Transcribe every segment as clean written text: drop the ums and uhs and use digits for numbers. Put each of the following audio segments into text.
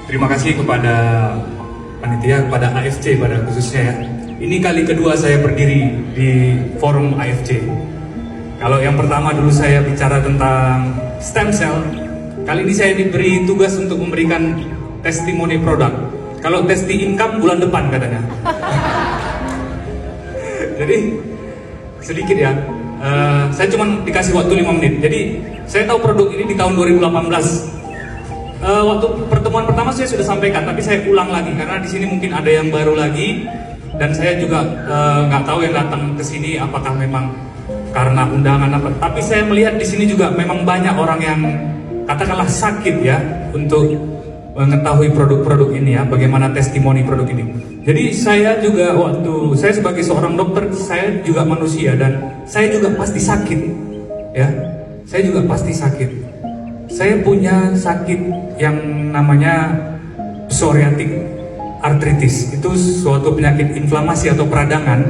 Terima kasih kepada panitia, kepada AFC pada khususnya ya. Ini kali kedua saya berdiri di forum AFC. Kalau yang pertama dulu saya bicara tentang stem cell, kali ini saya diberi tugas untuk memberikan testimoni produk. Kalau testi income bulan depan katanya. Jadi sedikit ya, saya cuma dikasih waktu 5 menit. Jadi saya tahu produk ini di tahun 2018. Waktu pertemuan pertama saya sudah sampaikan, tapi saya ulang lagi karena di sini mungkin ada yang baru lagi dan saya juga nggak tahu yang datang ke sini apakah memang karena undangan apa. Tapi saya melihat di sini juga memang banyak orang yang katakanlah sakit ya untuk mengetahui produk-produk ini ya, bagaimana testimoni produk ini. Jadi saya juga saya sebagai seorang dokter, saya juga manusia dan saya juga pasti sakit ya. Saya juga pasti sakit. Saya punya sakit yang namanya psoriatic arthritis. Itu suatu penyakit inflamasi atau peradangan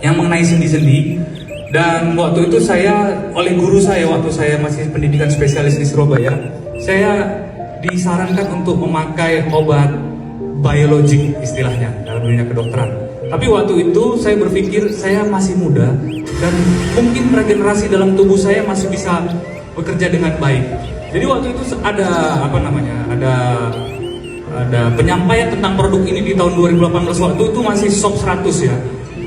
yang mengenai sendi-sendi. Dan waktu itu saya, oleh guru saya waktu saya masih pendidikan spesialis di Surabaya, saya disarankan untuk memakai obat biologik istilahnya dalam dunia kedokteran. Tapi waktu itu saya berpikir saya masih muda dan mungkin regenerasi dalam tubuh saya masih bisa bekerja dengan baik. Jadi waktu itu ada ada penyampaian tentang produk ini di tahun 2018. Waktu itu masih SOP 100 ya.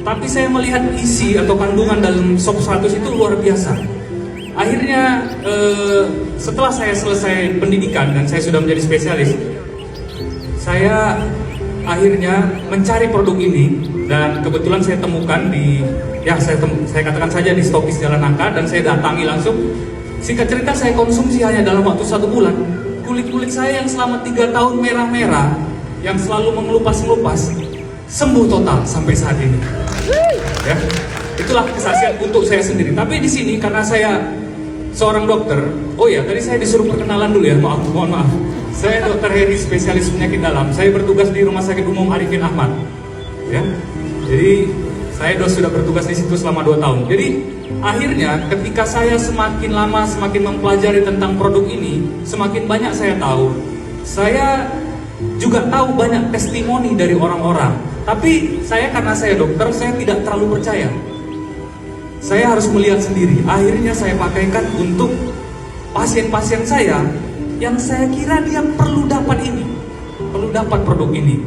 Tapi saya melihat isi atau kandungan dalam SOP 100 itu luar biasa. Akhirnya setelah saya selesai pendidikan dan saya sudah menjadi spesialis, saya akhirnya mencari produk ini dan kebetulan saya temukan di saya katakan saja di stokis Jalan Nangka dan saya datangi langsung. Singkat cerita saya konsumsi hanya dalam waktu 1 bulan. Kulit saya yang selama 3 tahun merah-merah, yang selalu mengelupas-ngelupas, sembuh total sampai saat ini. Ya, itulah kesaksian untuk saya sendiri. Tapi di sini karena saya seorang dokter, oh ya tadi saya disuruh perkenalan dulu ya, mohon maaf. Saya Dr. Heri, spesialis penyakit dalam. Saya bertugas di Rumah Sakit Umum Arifin Ahmad. Ya, jadi saya sudah bertugas di situ selama 2 tahun. Jadi akhirnya ketika saya semakin lama semakin mempelajari tentang produk ini, semakin banyak saya tahu. Saya juga tahu banyak testimoni dari orang-orang. Tapi karena saya dokter, saya tidak terlalu percaya. Saya harus melihat sendiri. Akhirnya saya pakaikan untuk pasien-pasien saya yang saya kira dia perlu dapat ini, perlu dapat produk ini.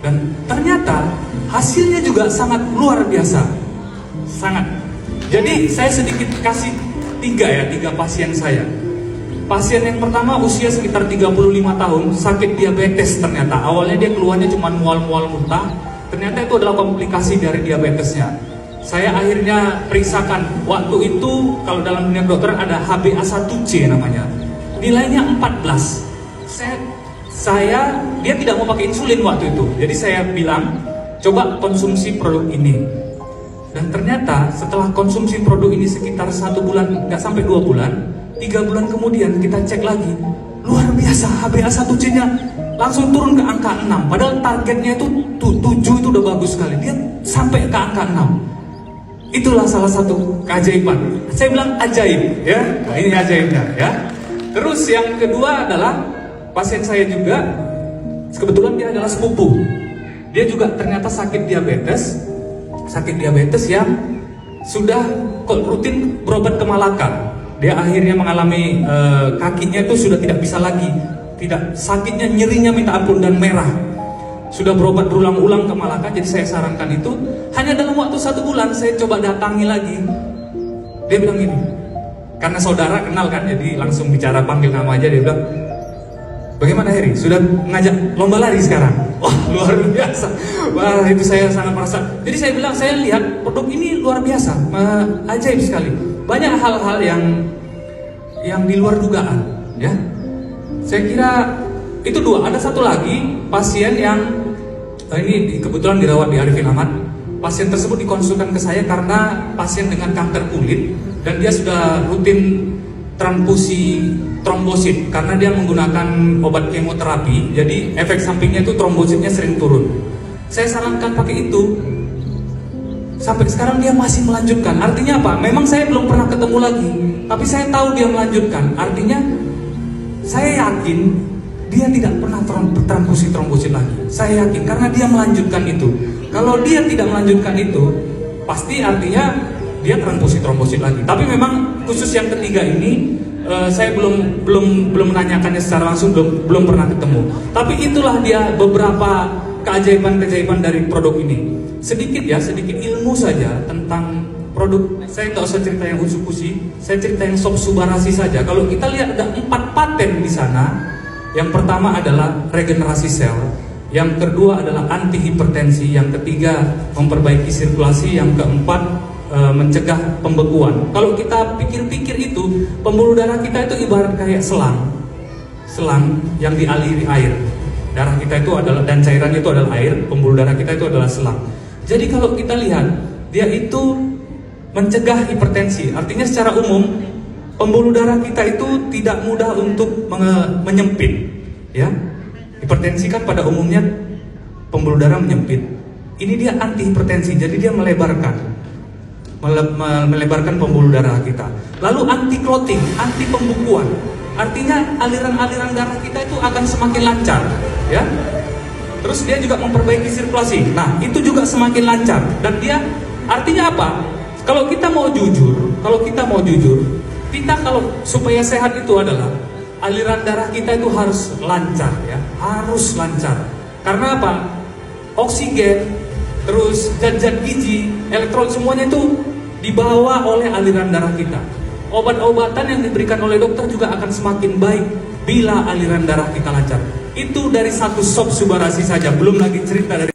Dan ternyata hasilnya juga sangat luar biasa, sangat. Jadi saya sedikit kasih 3 pasien saya. Pasien yang pertama usia sekitar 35 tahun, sakit diabetes ternyata. Awalnya dia keluarnya cuma mual-mual muntah, ternyata itu adalah komplikasi dari diabetesnya. Saya akhirnya periksakan, waktu itu kalau dalam dunia kedokteran ada HbA1c namanya. Nilainya 14. Dia tidak mau pakai insulin waktu itu. Jadi saya bilang, coba konsumsi produk ini. Dan ternyata setelah konsumsi produk ini sekitar 1 bulan, nggak sampai 2 bulan, 3 bulan kemudian kita cek lagi, luar biasa HbA1c-nya langsung turun ke angka 6. Padahal targetnya itu 7 itu udah bagus sekali. Dia sampai ke angka 6. Itulah salah satu keajaiban. Saya bilang ajaib ya. Nah, ini ajaibnya ya. Terus yang kedua adalah pasien saya juga, kebetulan dia adalah sepupu. Dia juga ternyata sakit diabetes yang sudah rutin berobat ke Malaka. Dia akhirnya mengalami kakinya itu sudah tidak bisa lagi, sakitnya, nyerinya minta ampun dan merah. Sudah berobat berulang-ulang ke Malaka. Jadi saya sarankan itu hanya dalam waktu 1 bulan. Saya coba datangi lagi. Dia bilang gini, karena saudara kenal kan, jadi langsung bicara, panggil nama aja. Dia bilang, bagaimana Heri? Sudah ngajak lomba lari sekarang? Wah, luar biasa. Wah, itu saya sangat merasa. Jadi saya bilang, saya lihat produk ini luar biasa, ajaib sekali. Banyak hal-hal yang di luar dugaan, ya. Saya kira itu 2. Ada satu lagi pasien yang ini kebetulan dirawat di Arifin Ahmad. Pasien tersebut dikonsulkan ke saya karena pasien dengan kanker kulit dan dia sudah rutin transfusi trombosit karena dia menggunakan obat kemoterapi. Jadi efek sampingnya itu trombositnya sering turun. Saya sarankan pakai itu. Sampai sekarang dia masih melanjutkan. Artinya apa? Memang saya belum pernah ketemu lagi, tapi saya tahu dia melanjutkan. Artinya saya yakin dia tidak pernah transfusi lagi. Saya yakin karena dia melanjutkan itu. Kalau dia tidak melanjutkan itu, pasti artinya dia transfusi lagi. Tapi memang khusus yang ketiga ini saya belum menanyakannya secara langsung, belum pernah ketemu. Tapi itulah dia beberapa keajaiban dari produk ini. Sedikit ilmu saja tentang produk. Saya nggak usah cerita yang Utsukushi, saya cerita yang Sob Subarasi saja. Kalau kita lihat ada 4 paten di sana. Yang pertama adalah regenerasi sel, yang kedua adalah anti hipertensi, yang ketiga memperbaiki sirkulasi, yang keempat mencegah pembekuan. Kalau kita pikir-pikir itu, pembuluh darah kita itu ibarat kayak selang yang dialiri air. Darah kita itu adalah, dan cairannya itu adalah air, pembuluh darah kita itu adalah selang. Jadi kalau kita lihat, dia itu mencegah hipertensi. Artinya secara umum pembuluh darah kita itu tidak mudah untuk menyempit, ya. Hipertensi kan pada umumnya pembuluh darah menyempit. Ini dia anti hipertensi, jadi dia melebarkan pembuluh darah kita. Lalu anti clotting, anti pembukuan. Artinya aliran-aliran darah kita itu akan semakin lancar, ya. Terus dia juga memperbaiki sirkulasi. Nah, itu juga semakin lancar. Dan dia artinya apa? Kalau kita mau jujur, kita kalau supaya sehat itu adalah aliran darah kita itu harus lancar, ya, harus lancar. Karena apa? Oksigen, terus zat-zat gizi, elektron, semuanya itu dibawa oleh aliran darah kita. Obat-obatan yang diberikan oleh dokter juga akan semakin baik bila aliran darah kita lancar. Itu dari satu Sob Subarasi saja, belum lagi cerita dari